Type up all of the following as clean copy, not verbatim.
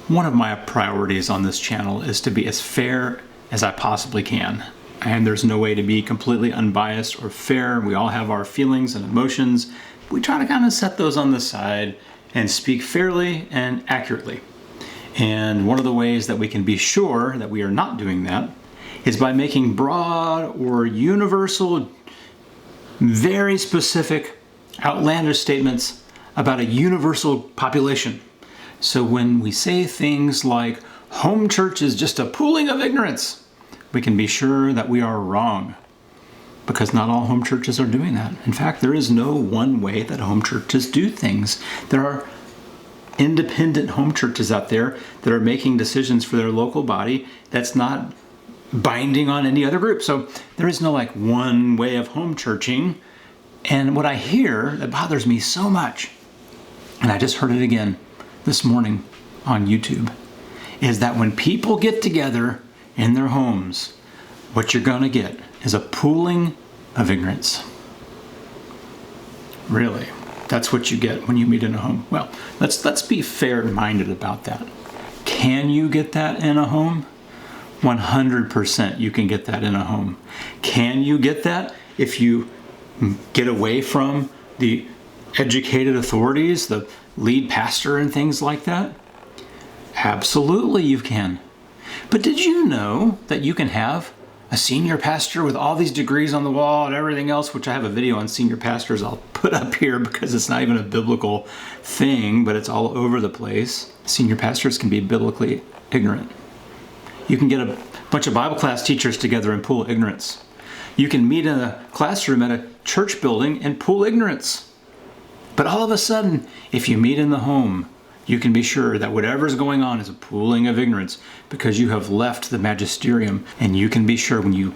One of my priorities on this channel is to be as fair as I possibly can. And there's no way to be completely unbiased or fair. We all have our feelings and emotions. We try to kind of set those on the side and speak fairly and accurately. And one of the ways that we can be sure that we are not doing that is by making broad or universal, very specific, outlandish statements about a universal population. So when we say things like, home church is just a pooling of ignorance, we can be sure that we are wrong, because not all home churches are doing that. In fact, there is no one way that home churches do things. There are independent home churches out there that are making decisions for their local body that's not binding on any other group. So there is no like one way of home churching. And what I hear that bothers me so much, and I just heard it again this morning on YouTube, is that when people get together in their homes, what you're going to get is a pooling of ignorance. Really, that's what you get when you meet in a home. Well, let's be fair-minded about that. Can you get that in a home? 100% you can get that in a home. Can you get that if you get away from the educated authorities, the lead pastor and things like that? Absolutely you can. But did you know that you can have a senior pastor with all these degrees on the wall and everything else, which I have a video on senior pastors I'll put up here because it's not even a biblical thing, but it's all over the place. Senior pastors can be biblically ignorant. You can get a bunch of Bible class teachers together and pool ignorance. You can meet in a classroom at a church building and pool ignorance. But all of a sudden, if you meet in the home, you can be sure that whatever's going on is a pooling of ignorance because you have left the magisterium, and you can be sure when you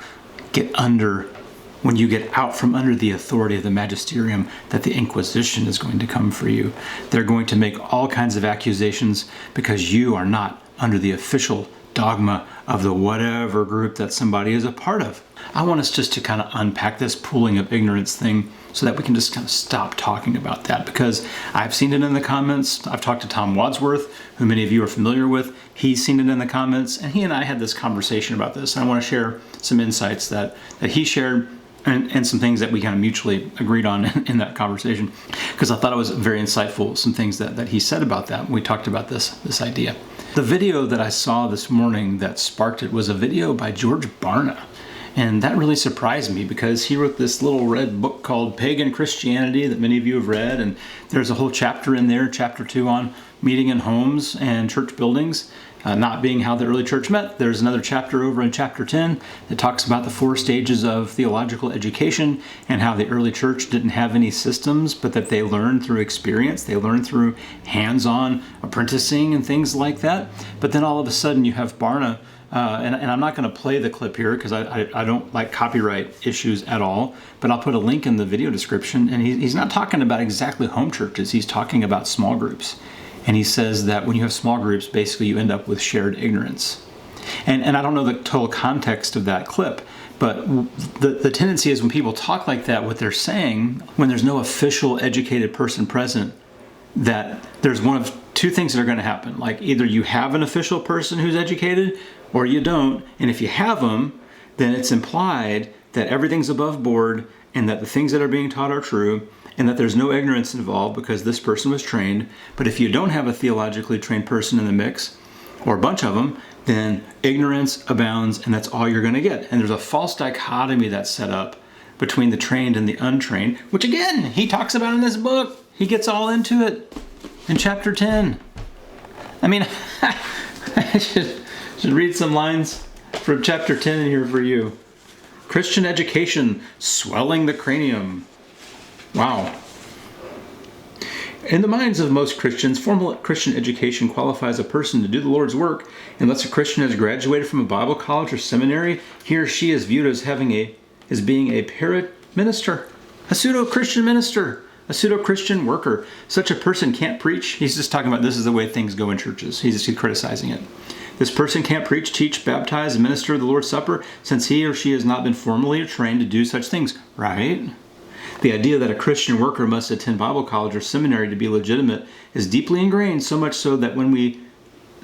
get out from under the authority of the magisterium that the Inquisition is going to come for you. They're going to make all kinds of accusations because you are not under the official dogma of the whatever group that somebody is a part of. I want us just to kind of unpack this pooling of ignorance thing so that we can just kind of stop talking about that, because I've seen it in the comments. I've talked to Tom Wadsworth, who many of you are familiar with. He's seen it in the comments, and he and I had this conversation about this. And I want to share some insights that he shared and some things that we kind of mutually agreed on in that conversation, because I thought it was very insightful, some things that he said about that. We talked about this idea. The video that I saw this morning that sparked it was a video by George Barna. And that really surprised me because he wrote this little red book called Pagan Christianity that many of you have read. And there's a whole chapter in there, chapter 2, on meeting in homes and church buildings, not being how the early church met. There's another chapter over in chapter 10 that talks about the 4 stages of theological education and how the early church didn't have any systems, but that they learned through experience. They learned through hands-on apprenticing and things like that. But then all of a sudden you have Barna, and I'm not going to play the clip here because I don't like copyright issues at all, but I'll put a link in the video description. And he's not talking about exactly home churches. He's talking about small groups. And he says that when you have small groups, basically you end up with shared ignorance. And I don't know the total context of that clip, but the tendency is when people talk like that, what they're saying, when there's no official educated person present, that there's one of 2 things that are going to happen. Like either you have an official person who's educated or you don't. And if you have them, then it's implied that everything's above board and that the things that are being taught are true and that there's no ignorance involved because this person was trained. But if you don't have a theologically trained person in the mix, or a bunch of them, then ignorance abounds and that's all you're going to get. And there's a false dichotomy that's set up between the trained and the untrained, which again, he talks about in this book. He gets all into it in chapter 10. I mean, I should read some lines from chapter 10 in here for you. Christian education, swelling the cranium. Wow. In the minds of most Christians, formal Christian education qualifies a person to do the Lord's work. Unless a Christian has graduated from a Bible college or seminary, he or she is viewed as being a parrot minister, a pseudo-Christian minister, a pseudo-Christian worker. Such a person can't preach. He's just talking about this is the way things go in churches. He's just criticizing it. This person can't preach, teach, baptize, and minister the Lord's Supper since he or she has not been formally trained to do such things. Right? The idea that a Christian worker must attend Bible college or seminary to be legitimate is deeply ingrained, so much so that when we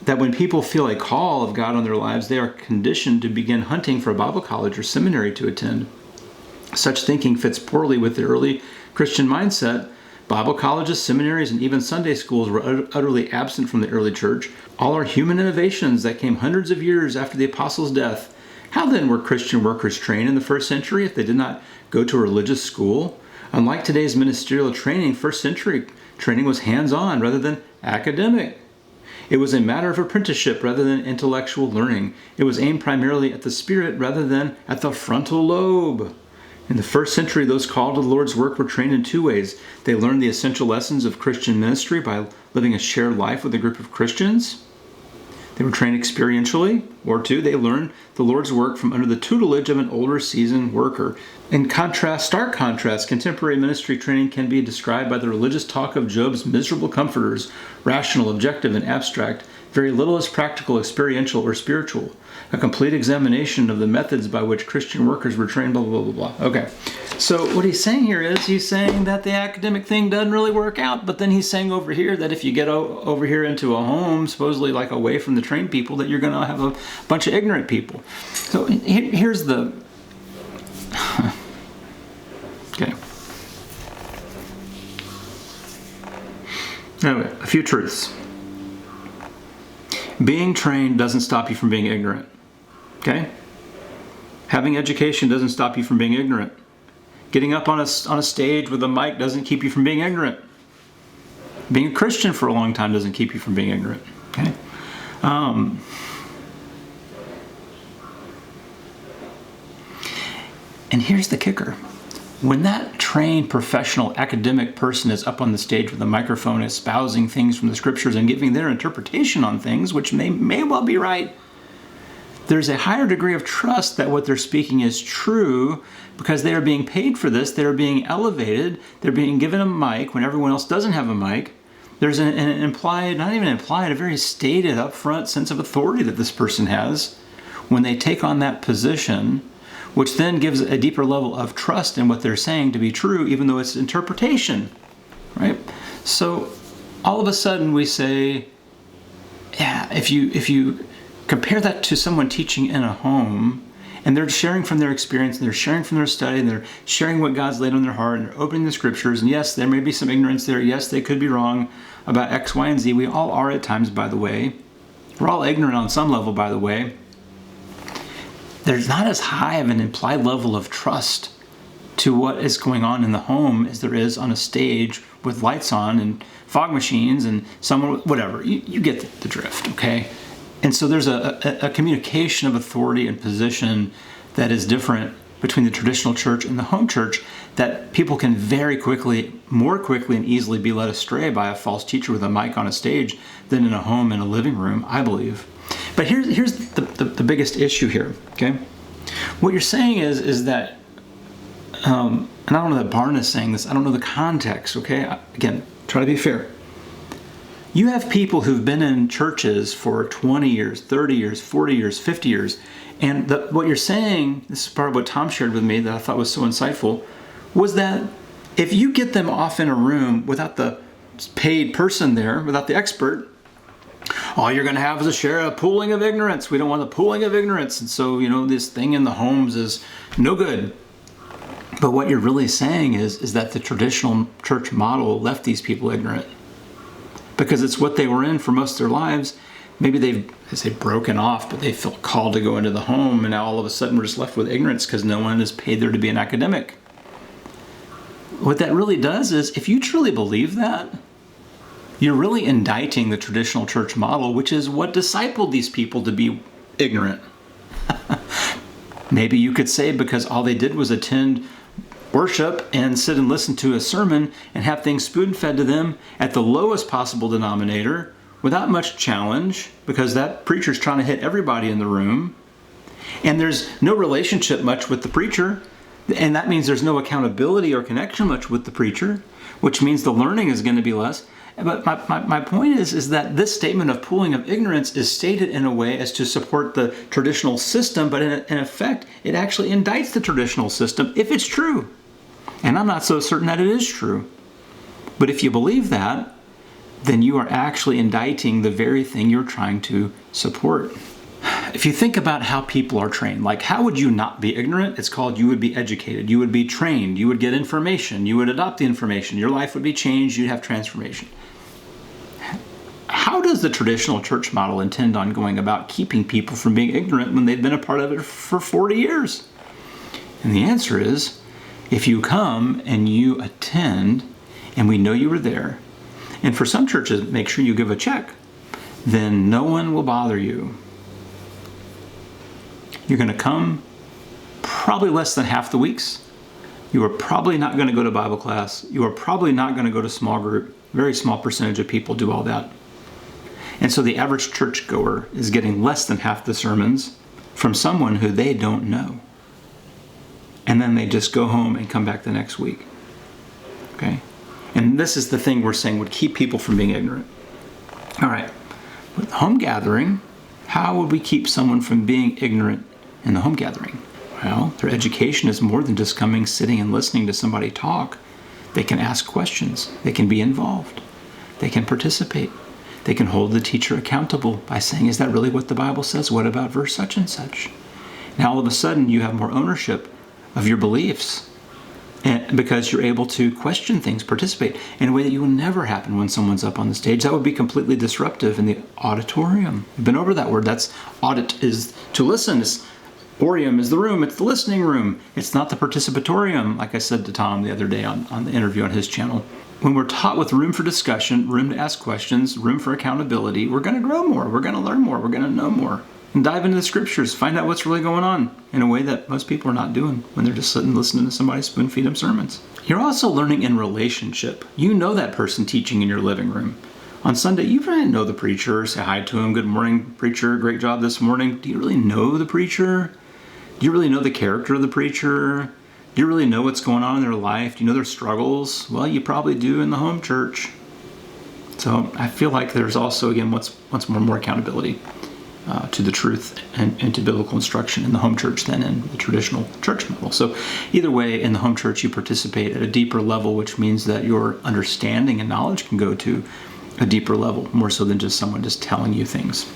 that when people feel a call of God on their lives, they are conditioned to begin hunting for a Bible college or seminary to attend. Such thinking fits poorly with the early Christian mindset. Bible colleges, seminaries, and even Sunday schools were utterly absent from the early church. All are human innovations that came hundreds of years after the apostles' death. How then were Christian workers trained in the first century if they did not go to a religious school? Unlike today's ministerial training, first century training was hands-on rather than academic. It was a matter of apprenticeship rather than intellectual learning. It was aimed primarily at the spirit rather than at the frontal lobe. In the first century, those called to the Lord's work were trained in two ways. They learned the essential lessons of Christian ministry by living a shared life with a group of Christians. They were trained experientially, or two, they learned the Lord's work from under the tutelage of an older seasoned worker. In contrast, stark contrast, contemporary ministry training can be described by the religious talk of Job's miserable comforters, rational, objective, and abstract. Very little is practical, experiential, or spiritual. A complete examination of the methods by which Christian workers were trained, blah, blah, blah, blah, blah. Okay, so what he's saying here is he's saying that the academic thing doesn't really work out, but then he's saying over here that if you get over here into a home, supposedly like away from the trained people, that you're going to have a bunch of ignorant people. So here's the... Okay. Anyway, a few truths. Being trained doesn't stop you from being ignorant. Okay? Having education doesn't stop you from being ignorant. Getting up on a stage with a mic doesn't keep you from being ignorant. Being a Christian for a long time doesn't keep you from being ignorant. Okay? And here's the kicker. When that trained professional academic person is up on the stage with a microphone espousing things from the scriptures and giving their interpretation on things, which may well be right, there's a higher degree of trust that what they're speaking is true because they are being paid for this, they are being elevated, they're being given a mic when everyone else doesn't have a mic. There's an implied, not even implied, a very stated upfront sense of authority that this person has when they take on that position, which then gives a deeper level of trust in what they're saying to be true, even though it's interpretation, right? So all of a sudden we say, yeah, if you compare that to someone teaching in a home, and they're sharing from their experience, and they're sharing from their study, and they're sharing what God's laid on their heart, and they're opening the scriptures, and yes, there may be some ignorance there. Yes, they could be wrong about X, Y, and Z. We all are at times, by the way. We're all ignorant on some level, by the way. There's not as high of an implied level of trust to what is going on in the home as there is on a stage with lights on and fog machines and someone, whatever. You get the drift, okay? And so there's a communication of authority and position that is different between the traditional church and the home church that people can very quickly, more quickly and easily be led astray by a false teacher with a mic on a stage than in a home in a living room, I believe. But here's the biggest issue here, okay? What you're saying is that, and I don't know that Barna is saying this, I don't know the context, okay? Again, try to be fair. You have people who've been in churches for 20 years, 30 years, 40 years, 50 years, and what you're saying, this is part of what Tom shared with me that I thought was so insightful, was that if you get them off in a room without the paid person there, without the expert, all you're going to have is a pooling of ignorance. We don't want the pooling of ignorance. And so, this thing in the homes is no good. But what you're really saying is that the traditional church model left these people ignorant. Because it's what they were in for most of their lives. Maybe they've broken off, but they feel called to go into the home. And now all of a sudden we're just left with ignorance because no one is paid there to be an academic. What that really does is, if you truly believe that, you're really indicting the traditional church model, which is what discipled these people to be ignorant. Maybe you could say because all they did was attend worship and sit and listen to a sermon and have things spoon-fed to them at the lowest possible denominator without much challenge, because that preacher's trying to hit everybody in the room. And there's no relationship much with the preacher. And that means there's no accountability or connection much with the preacher, which means the learning is going to be less. But my point is that this statement of pooling of ignorance is stated in a way as to support the traditional system, but in effect, it actually indicts the traditional system if it's true. And I'm not so certain that it is true. But if you believe that, then you are actually indicting the very thing you're trying to support. If you think about how people are trained, like how would you not be ignorant? It's called you would be educated, you would be trained, you would get information, you would adopt the information, your life would be changed, you'd have transformation. How does the traditional church model intend on going about keeping people from being ignorant when they've been a part of it for 40 years? And the answer is, if you come and you attend and we know you were there, and for some churches, make sure you give a check, then no one will bother you. You're going to come probably less than half the weeks. You are probably not going to go to Bible class. You are probably not going to go to small group. Very small percentage of people do all that. And so the average churchgoer is getting less than half the sermons from someone who they don't know. And then they just go home and come back the next week. Okay? And this is the thing we're saying would keep people from being ignorant. All right. With home gathering, how would we keep someone from being ignorant in the home gathering? Well, their education is more than just coming, sitting, and listening to somebody talk. They can ask questions. They can be involved. They can participate. They can hold the teacher accountable by saying, is that really what the Bible says? What about verse such and such? Now all of a sudden you have more ownership of your beliefs, and because you're able to question things, participate in a way that you will never happen when someone's up on the stage. That would be completely disruptive in the auditorium. We've been over that word. That's audit is to listen. Auditorium is the room. It's the listening room. It's not the participatorium, like I said to Tom the other day on the interview on his channel. When we're taught with room for discussion, room to ask questions, room for accountability, we're going to grow more. We're going to learn more. We're going to know more. And dive into the scriptures. Find out what's really going on in a way that most people are not doing when they're just sitting listening to somebody spoon feed them sermons. You're also learning in relationship. You know that person teaching in your living room. On Sunday, you probably know the preacher. Say hi to him. Good morning, preacher. Great job this morning. Do you really know the preacher? Do you really know the character of the preacher? Do you really know what's going on in their life? Do you know their struggles? Well, you probably do in the home church. So I feel like there's also, again, once more accountability to the truth and to biblical instruction in the home church than in the traditional church model. So either way, in the home church, you participate at a deeper level, which means that your understanding and knowledge can go to a deeper level, more so than just someone just telling you things.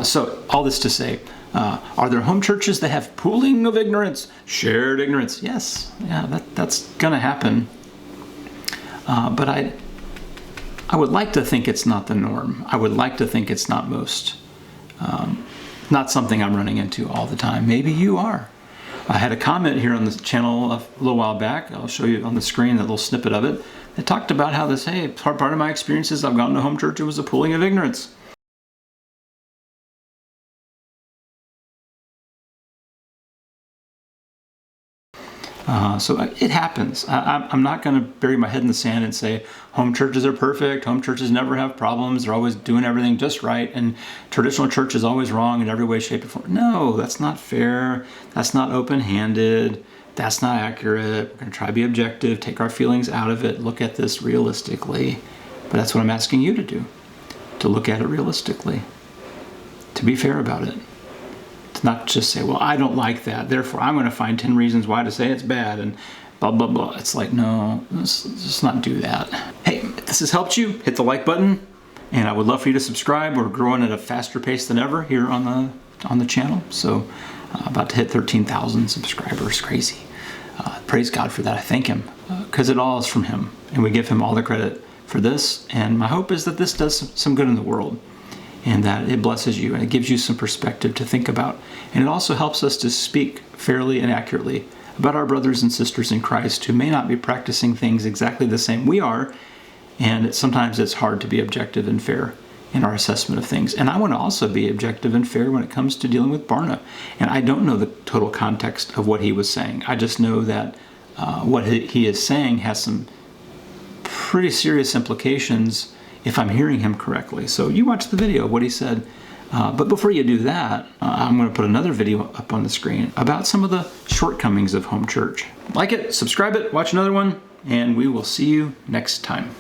So all this to say, are there home churches that have pooling of ignorance, shared ignorance? Yes, yeah, that's going to happen. But I would like to think it's not the norm. I would like to think it's not most. Not something I'm running into all the time. Maybe you are. I had a comment here on the channel a little while back. I'll show you on the screen that little snippet of it. It talked about how this, hey, part of my experiences, I've gone to home church, it was a pooling of ignorance. So it happens. I'm not going to bury my head in the sand and say home churches are perfect, home churches never have problems, they're always doing everything just right, and traditional church is always wrong in every way, shape, or form. No, that's not fair. That's not open-handed. That's not accurate. We're going to try to be objective, take our feelings out of it, look at this realistically. But that's what I'm asking you to do, to look at it realistically, to be fair about it. To not just say, well, I don't like that, therefore I'm going to find 10 reasons why to say it's bad and blah, blah, blah. It's like, no, let's not do that. Hey, if this has helped you, hit the like button, and I would love for you to subscribe. We're growing at a faster pace than ever here on the channel. So about to hit 13,000 subscribers, crazy. Praise God for that. I thank him because it all is from him, and we give him all the credit for this. And my hope is that this does some good in the world, and that it blesses you and it gives you some perspective to think about. And it also helps us to speak fairly and accurately about our brothers and sisters in Christ who may not be practicing things exactly the same we are. And sometimes it's hard to be objective and fair in our assessment of things. And I want to also be objective and fair when it comes to dealing with Barna. And I don't know the total context of what he was saying. I just know that what he is saying has some pretty serious implications if I'm hearing him correctly. So you watch the video of what he said. But before you do that, I'm going to put another video up on the screen about some of the shortcomings of home church. Like it, subscribe it, watch another one, and we will see you next time.